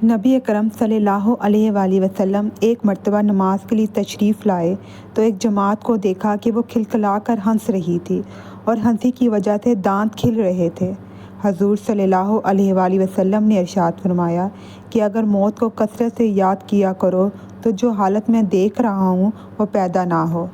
نبی اکرم صلی اللہ علیہ وآلہ وسلم ایک مرتبہ نماز کے لیے تشریف لائے تو ایک جماعت کو دیکھا کہ وہ کھلکھلا کر ہنس رہی تھی اور ہنسی کی وجہ سے دانت کھل رہے تھے۔ حضور صلی اللہ علیہ وآلہ وسلم نے ارشاد فرمایا کہ اگر موت کو کثرت سے یاد کیا کرو تو جو حالت میں دیکھ رہا ہوں وہ پیدا نہ ہو۔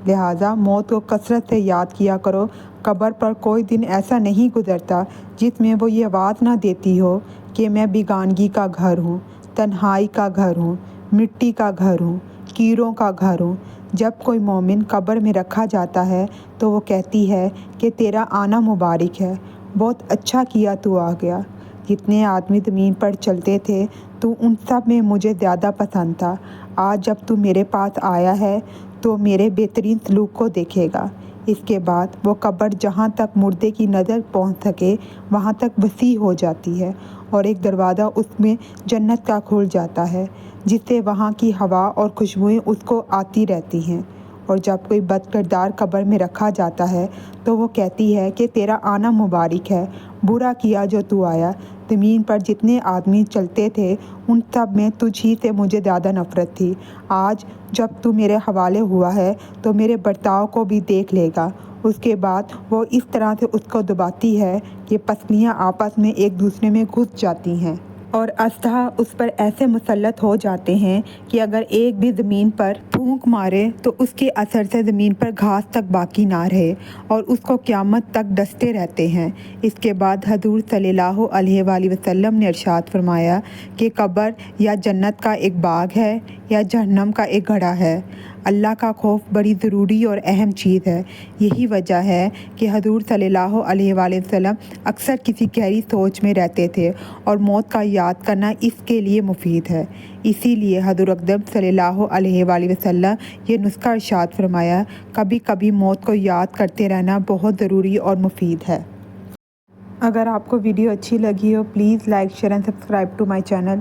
لہٰذا موت کو کثرت سے یاد کیا کرو۔ قبر پر کوئی دن ایسا نہیں گزرتا جس میں وہ یہ آواز نہ دیتی ہو کہ میں بیگانگی کا گھر ہوں، تنہائی کا گھر ہوں، مٹی کا گھر ہوں، کیڑوں کا گھر ہوں۔ جب کوئی مومن قبر میں رکھا جاتا ہے تو وہ کہتی ہے کہ تیرا آنا مبارک ہے، بہت اچھا کیا تو آ گیا۔ جتنے آدمی زمین پر چلتے تھے تو ان سب میں مجھے زیادہ پسند تھا۔ آج جب تو میرے پاس آیا ہے تو میرے بہترین سلوک کو دیکھے گا۔ اس کے بعد وہ قبر جہاں تک مردے کی نظر پہنچ سکے وہاں تک وسیع ہو جاتی ہے اور ایک دروازہ اس میں جنت کا کھل جاتا ہے جس سے وہاں کی ہوا اور خوشبوئیں اس کو آتی رہتی ہیں۔ اور جب کوئی بد کردار قبر میں رکھا جاتا ہے تو وہ کہتی ہے کہ تیرا آنا مبارک ہے، برا کیا جو تو آیا۔ زمین پر جتنے آدمی چلتے تھے ان سب میں تجھ ہی سے مجھے زیادہ نفرت تھی۔ آج جب تو میرے حوالے ہوا ہے تو میرے برتاؤ کو بھی دیکھ لے گا۔ اس کے بعد وہ اس طرح سے اس کو دباتی ہے کہ پسلیاں آپس میں ایک دوسرے میں گھس جاتی ہیں اور اژدہا اس پر ایسے مسلط ہو جاتے ہیں کہ اگر ایک بھی زمین پر پھونک مارے تو اس کے اثر سے زمین پر گھاس تک باقی نہ رہے اور اس کو قیامت تک ڈستے رہتے ہیں۔ اس کے بعد حضور صلی اللہ علیہ وآلہ وسلم نے ارشاد فرمایا کہ قبر یا جنت کا ایک باغ ہے یا جہنم کا ایک گڑھا ہے۔ اللہ کا خوف بڑی ضروری اور اہم چیز ہے۔ یہی وجہ ہے کہ حضور صلی اللہ علیہ وآلہ وسلم اکثر کسی گہری سوچ میں رہتے تھے اور موت کا یاد کرنا اس کے لیے مفید ہے۔ اسی لیے حضور اکرم صلی اللہ علیہ وآلہ وسلم یہ نسخہ ارشاد فرمایا، کبھی کبھی موت کو یاد کرتے رہنا بہت ضروری اور مفید ہے۔ اگر آپ کو ویڈیو اچھی لگی ہو please like, share and subscribe to my channel.